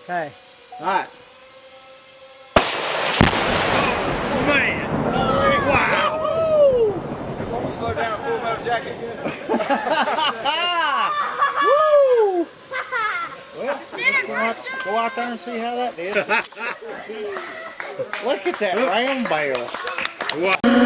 Okay. Alright. Man! Wow! I'm going to slow down full metal jacket. Woo! Well, go out there and see how that did. Look at that round bale. Wow.